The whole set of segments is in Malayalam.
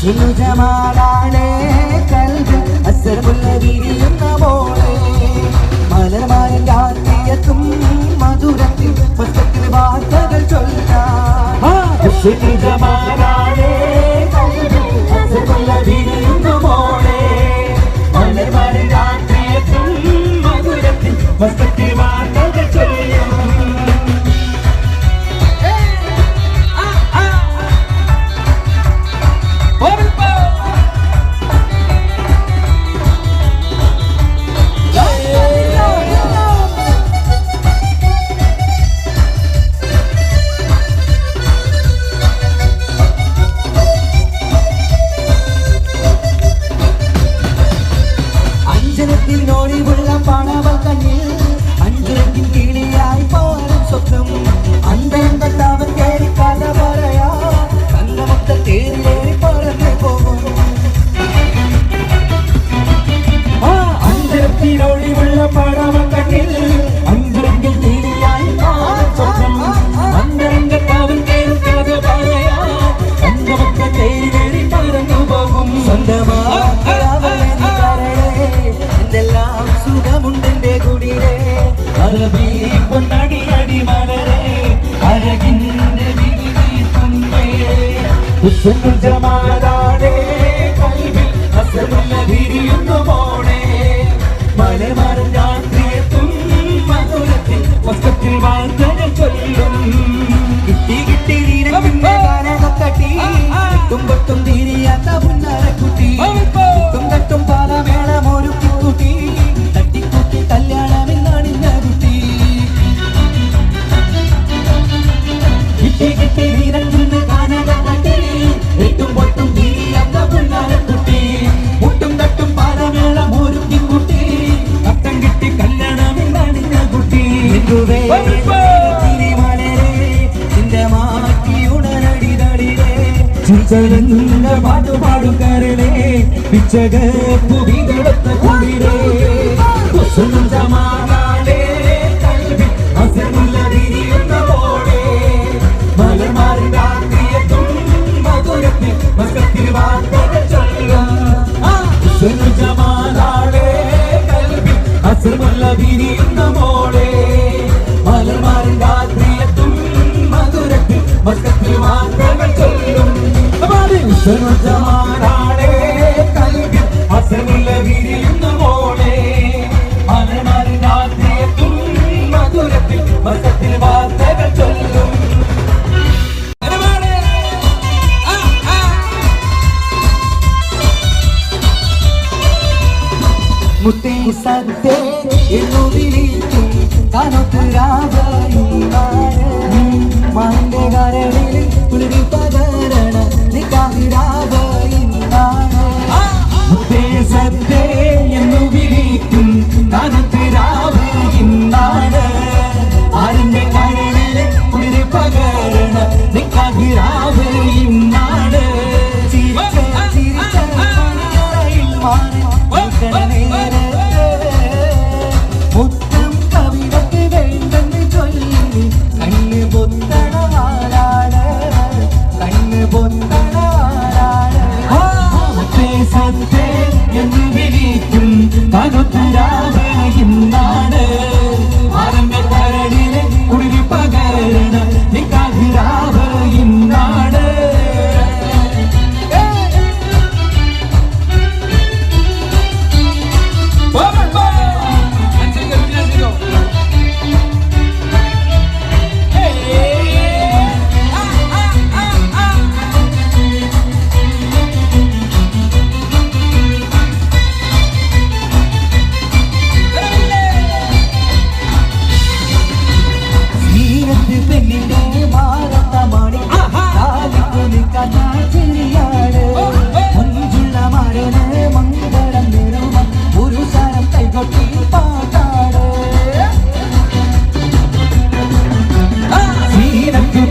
ജമാലാണേ കൽബ് അസ്സറുള്ള വിരിയുന്ന മോളെ മലർമാരൻ രാത്രിയെത്തും മധുരത്തിൽ പുസ്തകത്തിൽ വാർത്തകൾ ചൊല്ലാൻ ജമാലാണേ കൽബ് അസ്സറുള്ള വിരിയുന്ന മോളെ മലർമാരൻ രാത്രിയെത്തും മധുരത്തിൽ പുസ്തകത്തിൽ വാർത്തകൾ ചൊല്ലാൻ ജമാലാണേ കൽബിൽ അസ്സറുള്ള വിരിയുന്ന മോളെ മലർമാരൻ രാത്രിയെത്തും മധുരത്തിൽ പുസ്തകത്തിൽ വാർത്തകൾ ചൊല്ലും കിട്ടി കിട്ടി തട്ടി തുമ്പത്തും തിരിയാത്ത പുന്നരക്കുട്ടി തുമ്പത്തും പാലമേളം ഒരു കുട്ടി തട്ടിക്കുട്ടി കല്യാണമെന്നണിഞ്ഞ കുട്ടി കിട്ടി കിട്ടി നീരങ്ങുന്ന കാനകത്തി എട്ടും പൊട്ടും തിരിയാത്ത പുന്നരക്കുട്ടി മുട്ടും തട്ടും പാലമേളം ഒരു കുട്ടി തട്ടം കിട്ടി കല്യാണമെന്നണിഞ്ഞ കുട്ടി പാട്ടുപാടും കരളേ പിച്ചകപ്പു വിതളത്ത കുളിരേ ജമാലാണേ കൽബിൽ അസ്സറുള്ള വിരിയുന്ന മോളെ മലർമാരൻ രാത്രിയെത്തും മധുരത്തിൽ പുസ്തകത്തിൽ വാർത്തകൾ ചൊല്ലും ജമാലാണേ കൽബിൽ അസ്സറുള്ള വിരിയുന്ന മോളെ മലർമാരൻ രാത്രിയെത്തും മധുരത്തിൽ പുസ്തകത്തിൽ വാർത്തകൾ ചൊല്ലും ജമാലാണേ കൽബിൽ അസ്സറുള്ള വിരിയുന്ന മോളെ മലർമാരൻ രാത്രിയെത്തും മധുരത്തിൽ പുസ്തകത്തിൽ വാർത്തകൾ ചൊല്ലും മുത്തേ സത്തേ എന്നു വിളിക്കും കനത്തുരാവയും മാന്റെ കരളിൽ കുളിരി പകരണ നിക്കാവിരാവയും മുത്തേ സത്തേ എന്നു വിളിക്കും കനത്തുരാവയും ആരിന്റെ കരളിൽ കുളിരി പകരണ നിക്കാവിരാവയും മുത്തം കവിതയ്ക്ക് വേണ്ടെന്ന് ചൊല്ലി കണ്ണ് പൊന്തണവാലാണ് കണ്ണ് പൊന്തണവാലാണ് സത്തേ എന്ന് വിളിക്കും കനുത്തുരാവയുന്നാണ് ആരംഭ കരളിലെ കുളിരി പകരണ നിക്കാവിരാവയുന്നാണ്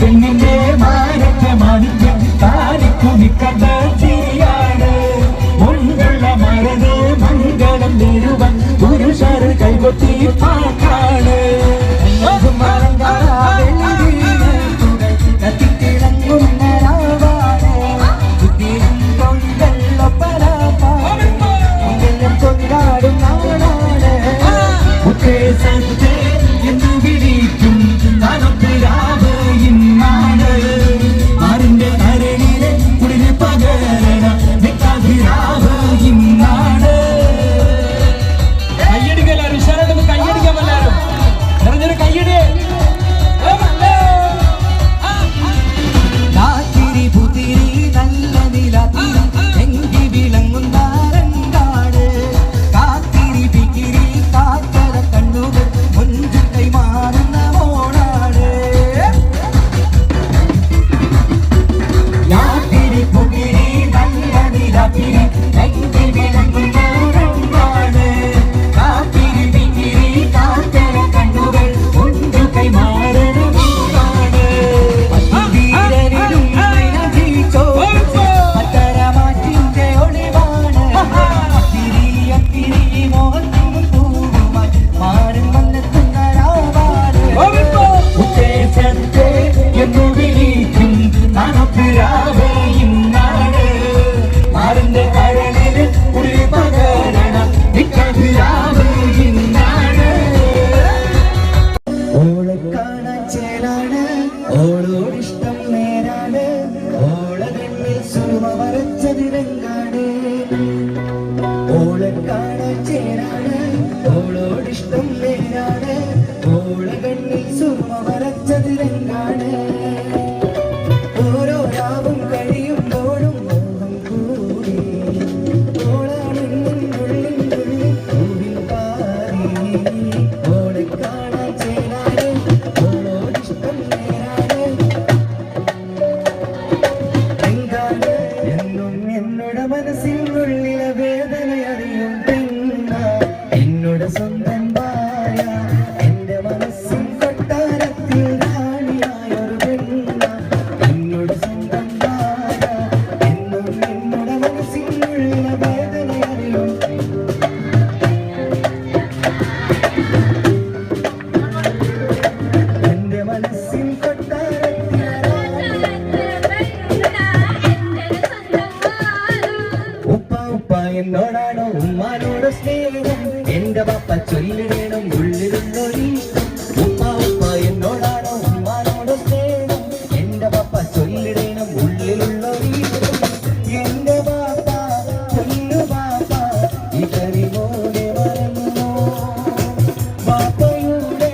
പെണ്ണിന്റെ മാനത്തെ മാണിക്യം താരിക്കുമിക്കഥ ചിരിയാണ് മുൻപുള്ള മരത് മംഗളം നേരുവൻ പുരുഷർ കൈകൊട്ടി പാട്ടാണ് കത്തിത്തിളങ്ങുന്ന രാവാണ് എന്നോടാണോ ഉമ്മാനോട് സ്നേഹം എന്റെ പപ്പ ചൊല്ലിടണം ഉള്ളിലുള്ളൊരു ഉമ്മ ഉമ്മ എന്നോടാണോ ഉമ്മാനോട് സ്നേഹം എന്റെ പപ്പ ചൊല്ലിടണം ഉള്ളിലുള്ളൊരു എന്റെ പാപ്പ പൊന്നു പാപ്പ ഇതറിമോനെ മറന്നോ പാപ്പയുടെ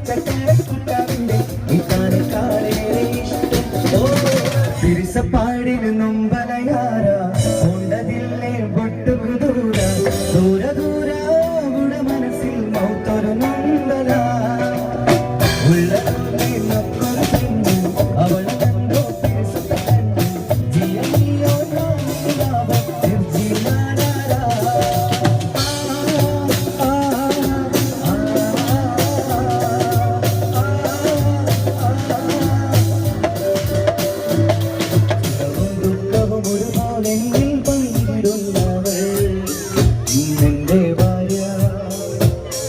ചക്കരക്കുട്ടാവിന്റെ ഇതാണ് കാളേറെ ഇഷ്ടം തിരിസപ്പാടിന് നൊമ്പലയാര കൊണ്ടതില്ലേ പൊട്ടുകുതൂര ദൂര ദൂര അവിടെ മനസ്സിൽ മൗത്തൊരു നൊമ്പല ഉള്ളതൊക്കെ നൊക്കൊരു പെണ്ണു അവൾ കണ്ടോ തിരിസത്തെ കണ്ടു ജിയോ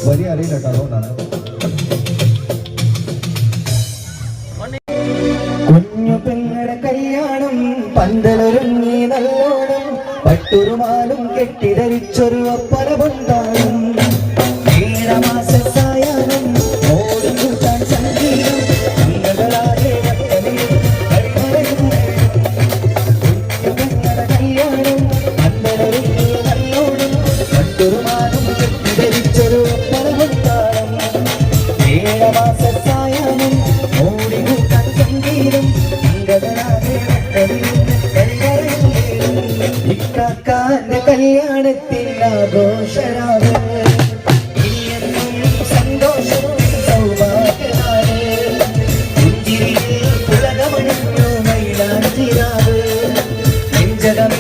വലിയ അറിയില്ല കേട്ടോ അതുകൊണ്ടാണ് കുഞ്ഞു പെങ്ങളുടെ കല്യാണം പന്തലൊരുങ്ങി നല്ലോണം പട്ടുറുമാലും കെട്ടിധരിച്ചൊരു ഒപ്പന കൊണ്ടാടും ഏഴമാസായാലും ഓടും കൂട്ടാൻ സംഗീതം അംഗങ്ങളാകെ വട്ടമിടും കുഞ്ഞു പെങ്ങളുടെ കല്യാണം പന്തലൊരുങ്ങി നല്ലോണം പട്ടുറുമാലും കെട്ടിധരിച്ചൊരു ഒപ്പന കൊണ്ടാടും ഏഴമാസായാലും ഓടി കൂട്ടാൻ സംഗീതം അംഗങ്ങളാകെ വട്ടമിടും ഇക്കാക്കാന്റെ കല്യാണത്തിൽ ആഘോഷരാവ് ഇനിയെന്നും സന്തോഷത്തിൽ സൗഭാഗ്യനാണ് പുഞ്ചിരിയിൽ പുളകമണിഞ്ഞു മൈലാഞ്ചിരാവ് നെഞ്ചകം